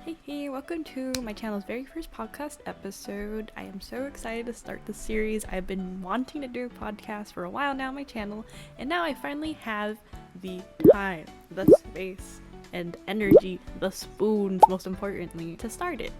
Hey, welcome to my channel's very first podcast episode. I am so excited to start this series. I've been wanting to do a podcast for a while now on my channel, and now I finally have the time, the space, and energy, the spoons, most importantly, to start it.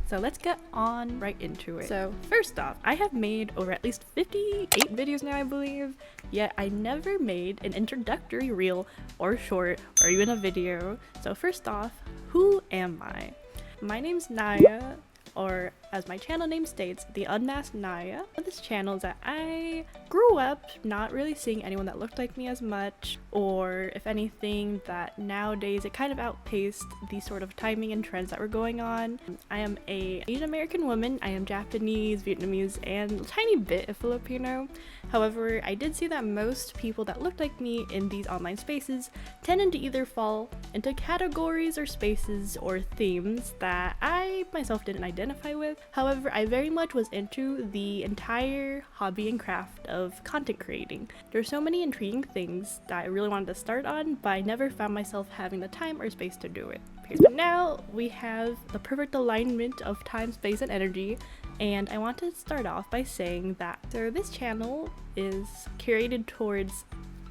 So let's get on right into it. So first off, I have made over at least 58 videos now, I believe, yet I never made an introductory reel or short or even a video. So first off, who am I? My name's Naya, or as my channel name states, the Unmasked Naya. This channel is that I grew up not really seeing anyone that looked like me as much, or if anything, that nowadays it kind of outpaced the sort of timing and trends that were going on. I am an Asian American woman. I am Japanese, Vietnamese, and a tiny bit of Filipino. However, I did see that most people that looked like me in these online spaces tended to either fall into categories or spaces or themes that I myself didn't identify with. However, I very much was into the entire hobby and craft of content creating. There's so many intriguing things that I really wanted to start on, but I never found myself having the time or space to do it. But now we have the perfect alignment of time, space, and energy. And I want to start off by saying that this channel is curated towards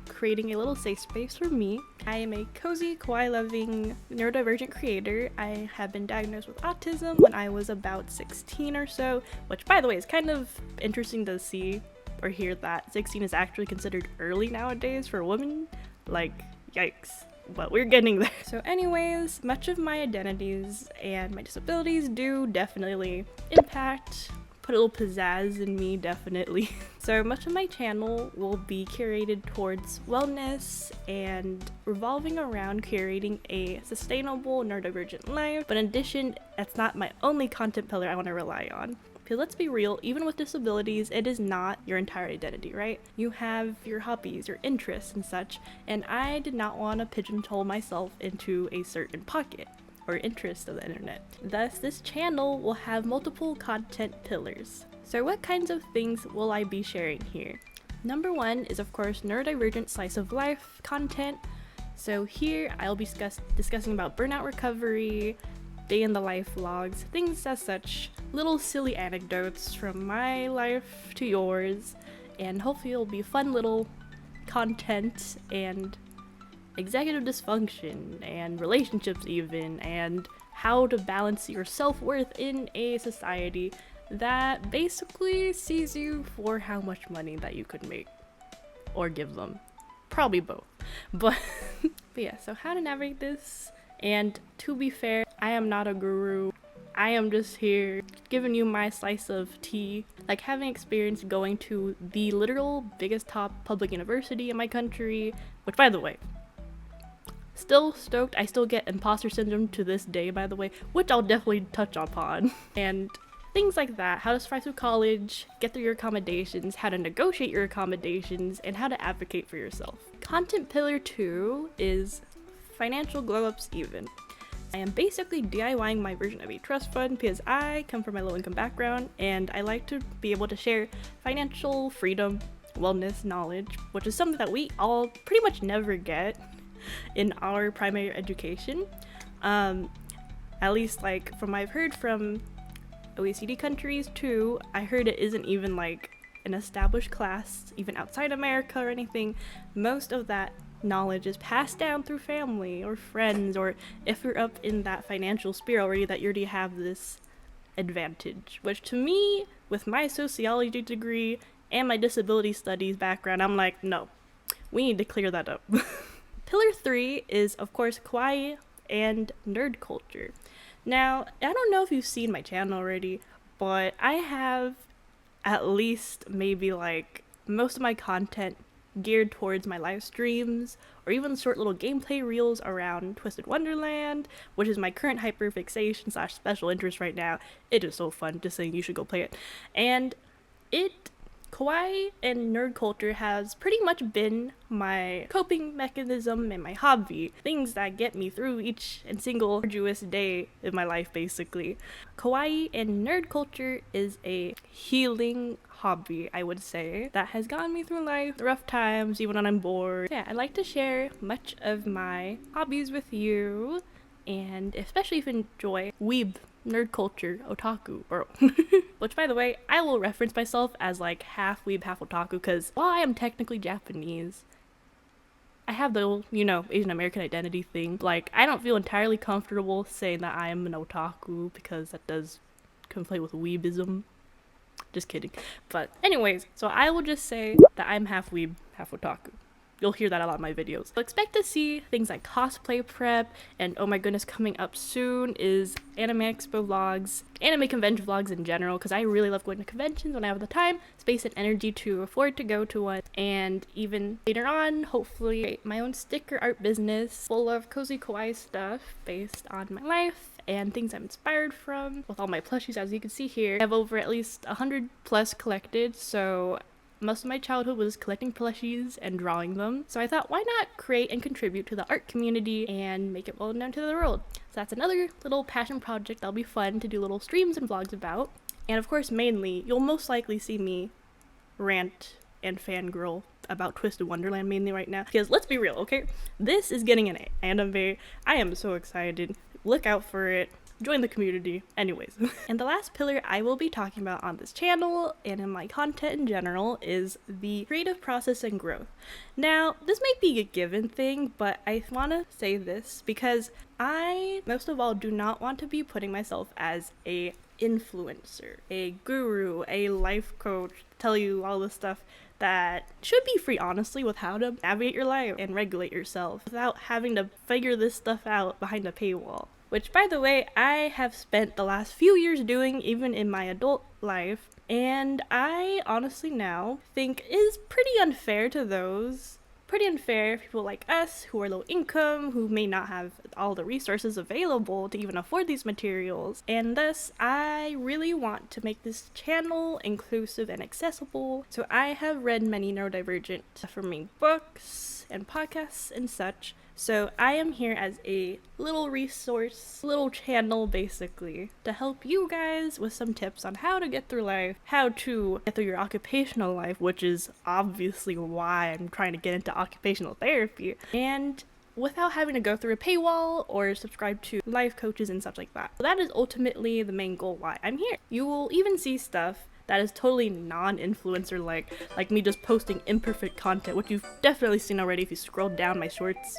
creating a little safe space for me. I am a cozy, kawaii-loving, neurodivergent creator. I have been diagnosed with autism when I was about 16 or so, which, by the way, is kind of interesting to see or hear that 16 is actually considered early nowadays for a woman. Like, yikes. But we're getting there. So anyways, much of my identities and my disabilities do definitely impact, put a little pizzazz in me, definitely. So much of my channel will be curated towards wellness and revolving around curating a sustainable neurodivergent life. But in addition, that's not my only content pillar I want to rely on. Because let's be real, even with disabilities, it is not your entire identity, right? You have your hobbies, your interests, and such, and I did not want to pigeonhole myself into a certain pocket or interest of the internet. Thus, this channel will have multiple content pillars. So what kinds of things will I be sharing here? Number one is, of course, neurodivergent slice of life content. So here I'll be discussing about burnout recovery, day in the life vlogs, things as such, little silly anecdotes from my life to yours, and hopefully it'll be fun little content and executive dysfunction and relationships even, and how to balance your self-worth in a society that basically sees you for how much money that you could make or give them. Probably both. But yeah, so how to navigate this. And to be fair, I am not a guru. I am just here giving you my slice of tea. Like, having experience going to the literal biggest top public university in my country, which, by the way, still stoked. I still get imposter syndrome to this day, by the way, which I'll definitely touch upon. And things like that, how to survive through college, get through your accommodations, how to negotiate your accommodations, and how to advocate for yourself. Content pillar 2 is financial glow-ups even. I am basically DIYing my version of a trust fund because I come from a low-income background and I like to be able to share financial freedom, wellness, knowledge, which is something that we all pretty much never get in our primary education. At least, like, from what I've heard from OECD countries too, I heard it isn't even like an established class even outside America or anything. Most of that knowledge is passed down through family or friends, or if you're up in that financial sphere already, that you already have this advantage, which to me, with my sociology degree and my disability studies background, I'm like, no, we need to clear that up. Pillar 3 is, of course, kawaii and nerd culture. Now, I don't know if you've seen my channel already, but I have at least maybe like most of my content geared towards my live streams, or even short little gameplay reels around Twisted Wonderland, which is my current hyperfixation / special interest right now. It is so fun, just saying, you should go play it. And kawaii and nerd culture has pretty much been my coping mechanism and my hobby, things that get me through each and single arduous day in my life, basically. Kawaii and nerd culture is a healing hobby, I would say, that has gotten me through life, the rough times, even when I'm bored. Yeah, I like to share much of my hobbies with you, and especially if you enjoy weeb, nerd culture, otaku, or which, by the way, I will reference myself as like half weeb, half otaku, because while I am technically Japanese, I have the, Asian American identity thing. Like, I don't feel entirely comfortable saying that I am an otaku because that does conflate with weebism. Just kidding. But anyways, so I will just say that I'm half weeb, half otaku. You'll hear that a lot in my videos. So expect to see things like cosplay prep, and oh my goodness, coming up soon is anime expo vlogs, anime convention vlogs in general, because I really love going to conventions when I have the time, space, and energy to afford to go to one. And even later on, hopefully, my own sticker art business full of cozy kawaii stuff based on my life and things I'm inspired from. With all my plushies, as you can see here, I have over at least 100 plus collected, so most of my childhood was collecting plushies and drawing them. So I thought, why not create and contribute to the art community and make it well known to the world? So that's another little passion project that'll be fun to do little streams and vlogs about. And of course, mainly, you'll most likely see me rant and fangirl about Twisted Wonderland mainly right now. Because let's be real, okay? This is getting an anime. I am so excited. Look out for it. Join the community. Anyways. And the last pillar I will be talking about on this channel and in my content in general is the creative process and growth. Now, this might be a given thing, but I want to say this because I, most of all, do not want to be putting myself as a influencer, a guru, a life coach, tell you all this stuff that should be free, honestly, with how to navigate your life and regulate yourself without having to figure this stuff out behind a paywall. Which, by the way, I have spent the last few years doing even in my adult life, and I honestly now think is pretty unfair to those. Pretty unfair people like us who are low income, who may not have all the resources available to even afford these materials. And thus, I really want to make this channel inclusive and accessible. So I have read many neurodivergent affirming books and podcasts and such. So I am here as a little resource, little channel basically, to help you guys with some tips on how to get through life, how to get through your occupational life, which is obviously why I'm trying to get into occupational therapy, and without having to go through a paywall or subscribe to life coaches and such like that. So that is ultimately the main goal why I'm here. You will even see stuff that is totally non-influencer like me just posting imperfect content, which you've definitely seen already if you scroll down my shorts.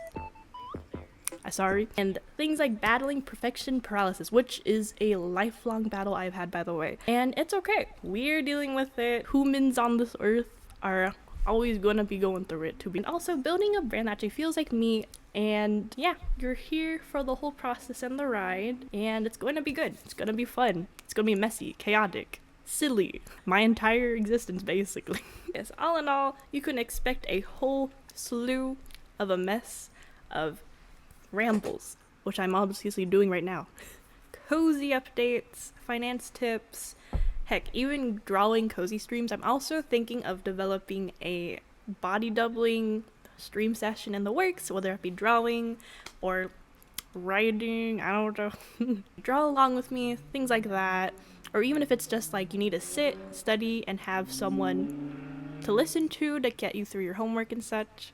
Sorry. And things like battling perfection paralysis, which is a lifelong battle I've had, by the way. And it's okay. We're dealing with it. Humans on this earth are always gonna be going through it too. And also building a brand that actually feels like me. And yeah, you're here for the whole process and the ride. And it's going to be good. It's gonna be fun. It's gonna be messy, chaotic, silly. My entire existence, basically. Yes, all in all, you can expect a whole slew of a mess of rambles, which I'm obviously doing right now. Cozy updates, finance tips, heck, even drawing cozy streams. I'm also thinking of developing a body doubling stream session in the works, whether it be drawing or writing, I don't know. Draw along with me, things like that. Or even if it's just like you need to sit, study, and have someone to listen to get you through your homework and such.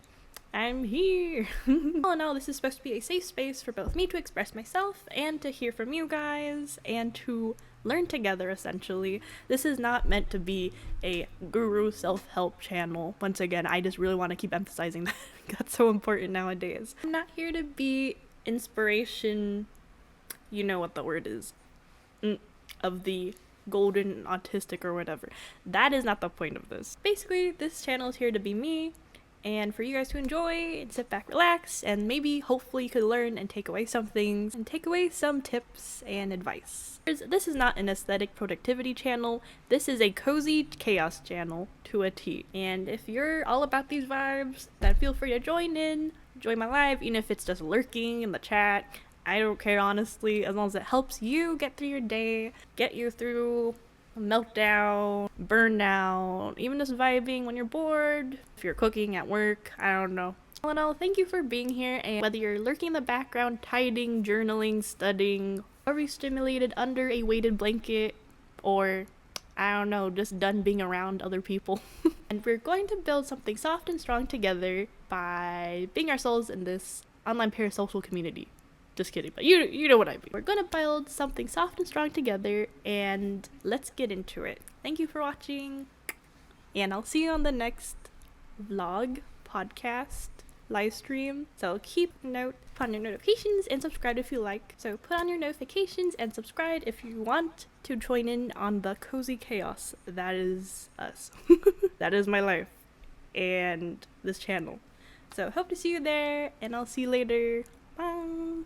I'm here. All in all, this is supposed to be a safe space for both me to express myself and to hear from you guys and to learn together, essentially. This is not meant to be a guru self-help channel. Once again, I just really want to keep emphasizing that. That's so important nowadays. I'm not here to be inspiration, you know what the word is, of the golden autistic or whatever. That is not the point of this. Basically, this channel is here to be me, and for you guys to enjoy and sit back, relax, and maybe hopefully you could learn and take away some things and take away some tips and advice. This is not an aesthetic productivity channel. This is a cozy chaos channel to a T. And if you're all about these vibes, then feel free to join in, join my live, even if it's just lurking in the chat. I don't care, honestly, as long as it helps you get through your day, get you through meltdown, burnout, even just vibing when you're bored, if you're cooking at work, I don't know. All in all, thank you for being here, and whether you're lurking in the background, tidying, journaling, studying, or stimulated under a weighted blanket, or I don't know, just done being around other people. And we're going to build something soft and strong together by being ourselves in this online parasocial community. Just kidding, but you know what I mean. We're gonna build something soft and strong together, and let's get into it. Thank you for watching, and I'll see you on the next vlog, podcast, live stream. So keep note on your notifications and subscribe if you like. So put on your notifications and subscribe if you want to join in on the cozy chaos that is us. That is my life and this channel. So hope to see you there, and I'll see you later. Bye.